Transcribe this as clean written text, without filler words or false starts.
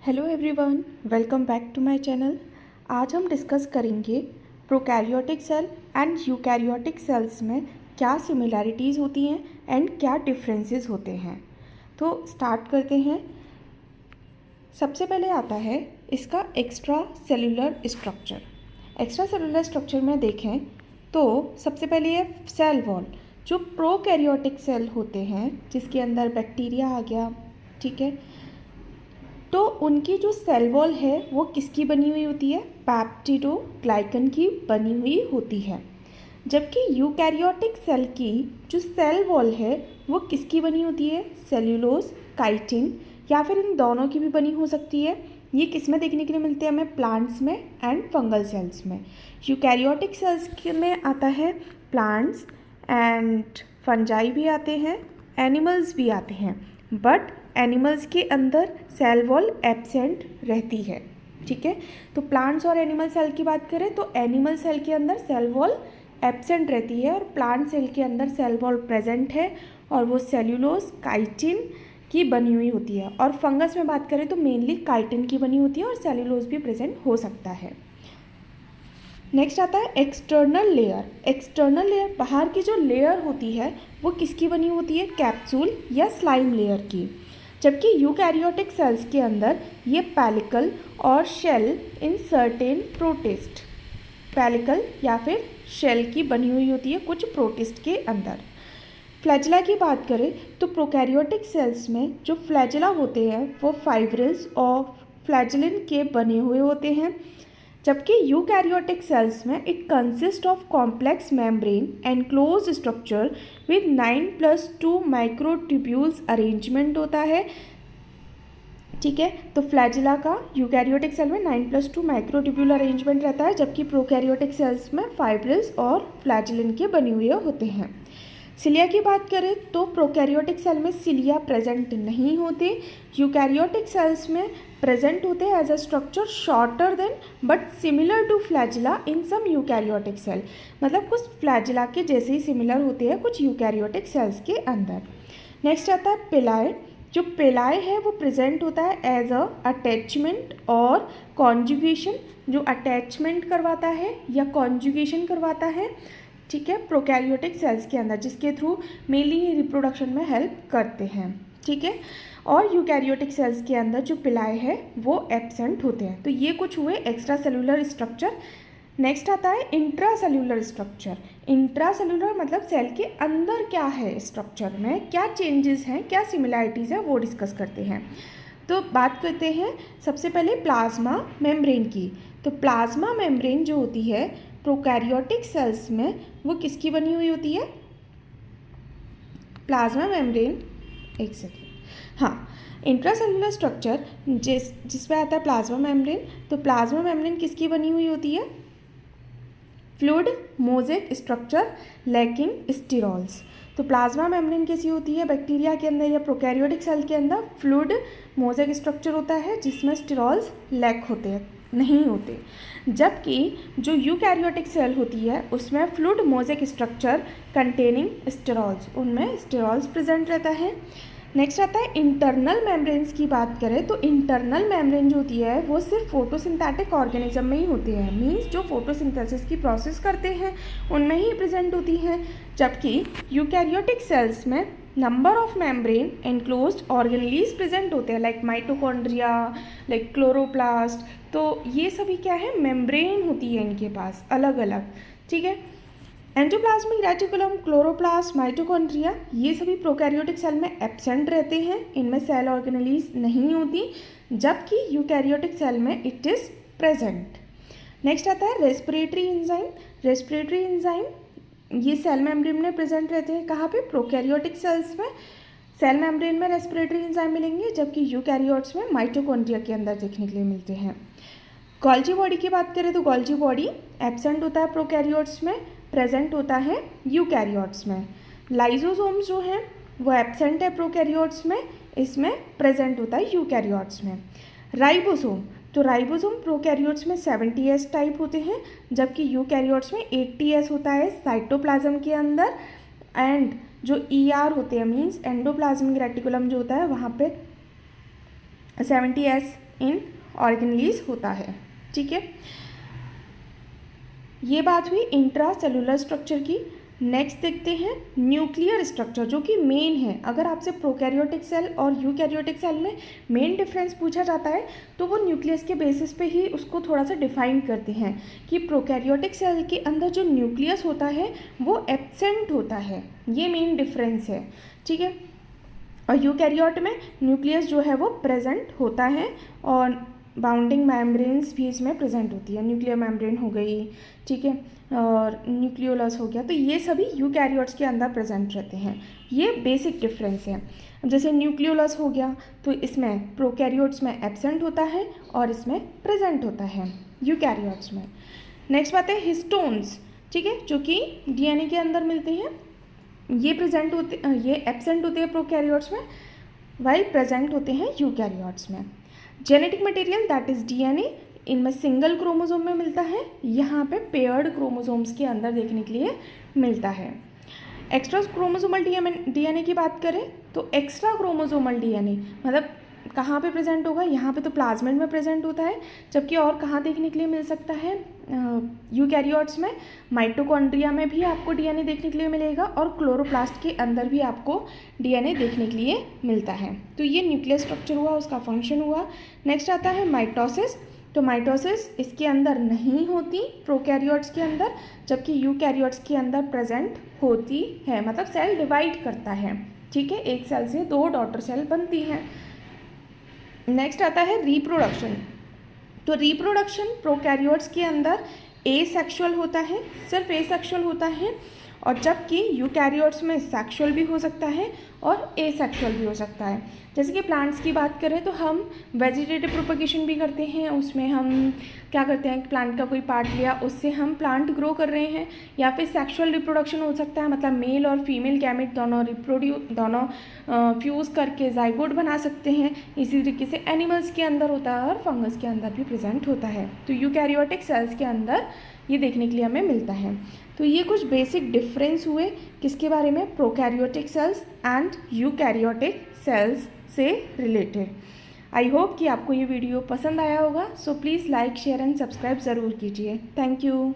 Hello everyone, welcome back to my channel. आज हम discuss करेंगे prokaryotic cell and eukaryotic cells में क्या सिमिलैरिटीज़ होती हैं एंड क्या डिफरेंसेस होते हैं। तो स्टार्ट करते हैं। सबसे पहले आता है इसका extra cellular structure. Extra cellular structure में देखें तो सबसे पहले ये सेल वॉल, जो प्रोकैरियोटिक सेल होते हैं जिसके अंदर बैक्टीरिया आ गया, ठीक है, तो उनकी जो सेल वॉल है वो किसकी बनी हुई होती है? पेप्टिडोग्लाइकन की बनी हुई होती है। जबकि यूकैरियोटिक सेल की जो सेल वॉल है वो किसकी बनी होती है? सेल्यूलोज, काइटिन, या फिर इन दोनों की भी बनी हो सकती है। ये किस में देखने के लिए मिलते हैं हमें? प्लांट्स में एंड फंगल सेल्स में। यूकैरियोटिक सेल्स में आता है प्लांट्स एंड फंजाई भी आते हैं, एनिमल्स भी आते हैं, बट एनिमल्स के अंदर सेल वॉल एब्सेंट रहती है। ठीक है, तो प्लांट्स और एनिमल सेल की बात करें तो एनिमल सेल के अंदर सेल वॉल एब्सेंट रहती है और प्लांट सेल के अंदर सेल वॉल प्रेजेंट है और वो सेल्यूलोज, काइटिन की बनी हुई होती है। और फंगस में बात करें तो मेनली काइटिन की बनी होती है और सेल्यूलोज भी प्रेजेंट हो सकता है। नेक्स्ट आता है एक्सटर्नल लेयर। एक्सटर्नल लेयर, बाहर की जो लेयर होती है वो किसकी बनी होती है? कैप्सूल या स्लाइम लेयर की। जबकि यूकैरियोटिक सेल्स के अंदर ये पैलिकल और शेल इन सर्टेन प्रोटिस्ट, पैलिकल या फिर शेल की बनी हुई होती है कुछ प्रोटिस्ट के अंदर। फ्लैजिला की बात करें तो प्रोकैरियोटिक सेल्स में जो फ्लैजिला होते हैं वो फाइब्रिल्स और फ्लैजिलिन के बने हुए होते हैं। जबकि यूकैरियोटिक सेल्स में it consist of complex membrane enclose structure with 9+2 microtubules arrangement होता है। ठीक है, तो फ्लैजिला का यूकैरियोटिक सेल में 9+2 माइक्रोट्यूब्यूल अरेंजमेंट रहता है, जबकि प्रोकैरियोटिक सेल्स में फाइब्रिल्स और फ्लैजिलिन के बने हुए होते हैं। सिलिया की बात करें तो प्रोकैरियोटिक सेल में सिलिया प्रेजेंट नहीं होते। यूकैरियोटिक सेल्स में प्रेजेंट होते हैं as a structure shorter than but similar to flagella in some eukaryotic cell. मतलब कुछ फ्लैजिला के जैसे ही सिमिलर होते हैं कुछ यूकैरियोटिक सेल्स के अंदर। नेक्स्ट आता है पिलाए। जो पिलाए है वो प्रेजेंट होता है एज अ अटैचमेंट और कॉन्जुगेशन, जो अटैचमेंट करवाता है या कॉन्जुगेशन करवाता है, ठीक है, प्रोकैरियोटिक सेल्स के अंदर, जिसके थ्रू मेनली रिप्रोडक्शन में हेल्प करते हैं। ठीक है, और यूकैरियोटिक सेल्स के अंदर जो पिलाए है वो एब्सेंट होते हैं। तो ये कुछ हुए एक्स्ट्रा सेलुलर स्ट्रक्चर। नेक्स्ट आता है intra cellular structure. Intra cellular मतलब सेल के अंदर क्या है, स्ट्रक्चर में क्या चेंजेस हैं, क्या सिमिलैरिटीज़ हैं, वो डिस्कस करते हैं। तो बात करते हैं सबसे पहले प्लाज्मा मेम्ब्रेन की। तो प्लाज्मा मेम्ब्रेन जो होती है प्रोकैरियोटिक सेल्स में वो किसकी बनी हुई होती है? प्लाज्मा मेम्ब्रेन, एक सेकेंड, हाँ, इंट्रासेलुलर स्ट्रक्चर जिसमें आता है प्लाज्मा मेम्ब्रेन। तो प्लाज्मा मेम्ब्रेन किसकी बनी हुई होती है? Fluid mosaic structure lacking sterols. तो प्लाज्मा मेम्ब्रेन कैसी होती है? बैक्टीरिया के अंदर या प्रोकैरियोटिक सेल के अंदर फ्लूइड मोज़ेक स्ट्रक्चर होता है जिसमें स्टेरॉल्स लैक होते हैं, नहीं होते। जबकि जो यूकैरियोटिक सेल होती है उसमें fluid mosaic structure containing sterols, उनमें स्टेरॉल्स प्रेजेंट रहता है। नेक्स्ट आता है इंटरनल मेम्ब्रेन्स की बात करें तो इंटरनल मेम्ब्रेन जो होती है वो सिर्फ फोटोसिंथेटिक ऑर्गेनिज्म में ही होती है, मीन्स जो फोटोसिंथेसिस की प्रोसेस करते हैं उनमें ही प्रेजेंट होती हैं। जबकि यूकैरियोटिक सेल्स में number of membrane enclosed organelles present होते हैं, लाइक माइटोकॉन्ड्रिया, लाइक क्लोरोप्लास्ट। तो ये सभी क्या है? मेम्ब्रेन होती है इनके पास अलग अलग। ठीक है, एंडोप्लाज्मिक रेटिकुलम, क्लोरोप्लास्ट, माइटोकॉन्ड्रिया ये सभी प्रोकैरियोटिक सेल में एब्सेंट रहते हैं, इनमें सेल ऑर्गेनेलीज नहीं होती, जबकि यूकैरियोटिक सेल में इट इज़ प्रेजेंट। नेक्स्ट आता है रेस्पिरेटरी एंजाइम। रेस्पिरेटरी एंजाइम ये सेल मेम्ब्रेन में प्रेजेंट रहते हैं, कहाँ पे? प्रोकैरियोटिक सेल्स में सेल मेम्ब्रेन में रेस्पिरेटरी एंजाइम मिलेंगे, जबकि यूकैरियोट्स में माइटोकॉन्ड्रिया के अंदर देखने के लिए मिलते हैं। गोल्जी बॉडी की बात करें तो गोल्जी बॉडी एब्सेंट होता है प्रोकैरियोट्स में, प्रेजेंट होता है यूकैरियोट्स में। लाइजोसोम्स जो हैं वो एब्सेंट है प्रोकैरियोट्स में, इसमें प्रेजेंट होता है यूकैरियोट्स में। राइबोसोम, तो राइबोसोम प्रोकैरियोट्स में 70S टाइप होते हैं, जबकि यूकैरियोट्स में 80S होता है साइटोप्लाज्म के अंदर। एंड जो ER होते हैं मीन्स एंडोप्लाज्मिक रेटिकुलम जो होता है वहाँ पे 70S इन ऑर्गेनेलीज होता है। ठीक है, ये बात हुई इंट्रा सेलुलर स्ट्रक्चर की। नेक्स्ट देखते हैं न्यूक्लियर स्ट्रक्चर, जो कि मेन है। अगर आपसे प्रोकैरियोटिक सेल और यूकैरियोटिक सेल में मेन डिफरेंस पूछा जाता है तो वो न्यूक्लियस के बेसिस पे ही उसको थोड़ा सा डिफाइन करते हैं कि प्रोकैरियोटिक सेल के अंदर जो न्यूक्लियस होता है वो एब्सेंट होता है, ये मेन डिफरेंस है। ठीक है, और यूकैरियोट में न्यूक्लियस जो है वो प्रेजेंट होता है और बाउंडिंग मेम्ब्रेन्स भी इसमें प्रेजेंट होती है। न्यूक्लियर मेम्ब्रेन हो गई, ठीक है, और न्यूक्लियोलस हो गया, तो ये सभी यूकैरियोट्स के अंदर प्रेजेंट रहते हैं। ये बेसिक डिफरेंस है। जैसे न्यूक्लियोलस हो गया तो इसमें प्रोकैरियोट्स में एब्सेंट होता है और इसमें प्रेजेंट होता है यूकैरियोट्स में। नेक्स्ट बात है हिस्टोन्स, ठीक है, जो कि डीएनए के अंदर मिलते हैं। ये एब्सेंट होते हैं प्रोकैरियोट्स में, वाइल प्रेजेंट होते हैं यूकैरियोट्स में। Genetic material that is DNA, इनमें सिंगल क्रोमोसोम में मिलता है, यहाँ पे पेयर्ड क्रोमोसोम्स के अंदर देखने के लिए मिलता है। एक्स्ट्रा क्रोमोसोमल डीएनए की बात करें तो एक्स्ट्रा क्रोमोसोमल डीएनए मतलब कहाँ पे प्रेजेंट होगा, यहाँ पे तो प्लाज्मिड में प्रेजेंट होता है, जबकि और कहाँ देखने के लिए मिल सकता है यूकैरियोट्स में, माइटोकॉन्ड्रिया में भी आपको डीएनए देखने के लिए मिलेगा और क्लोरोप्लास्ट के अंदर भी आपको डीएनए देखने के लिए मिलता है। तो ये न्यूक्लियर स्ट्रक्चर हुआ, उसका फंक्शन हुआ। नेक्स्ट आता है माइटोसिस। तो माइटोसिस इसके अंदर नहीं होती प्रोकैरियोट्स के अंदर, जबकि यूकैरियोट्स के अंदर प्रेजेंट होती है, मतलब सेल डिवाइड करता है। ठीक है, एक सेल से 2 डॉटर सेल बनती हैं। नेक्स्ट आता है रिप्रोडक्शन। तो रिप्रोडक्शन प्रोकैरियोट्स के अंदर एसेक्सुअल होता है, सिर्फ एसेक्सुअल होता है, और जबकि यूकैरियोट्स में सेक्सुअल भी हो सकता है और एसेक्सुअल भी हो सकता है। जैसे कि प्लांट्स की बात करें तो हम वेजिटेटिव प्रोपगेशन भी करते हैं, उसमें हम क्या करते हैं, प्लांट का कोई पार्ट लिया, उससे हम प्लांट ग्रो कर रहे हैं, या फिर सेक्सुअल रिप्रोडक्शन हो सकता है, मतलब मेल और फीमेल गैमेट दोनों फ्यूज़ करके जाइगोट बना सकते हैं। इसी तरीके से एनिमल्स के अंदर होता है और फंगस के अंदर भी प्रेजेंट होता है। तो यूकैरियोटिक सेल्स के अंदर ये देखने के लिए हमें मिलता है। तो ये कुछ बेसिक डिफरेंस हुए किसके बारे में, prokaryotic cells and eukaryotic sales से रिलेटेड। आई होप कि आपको ये वीडियो पसंद आया होगा। So please like, share and subscribe ज़रूर कीजिए। Thank you.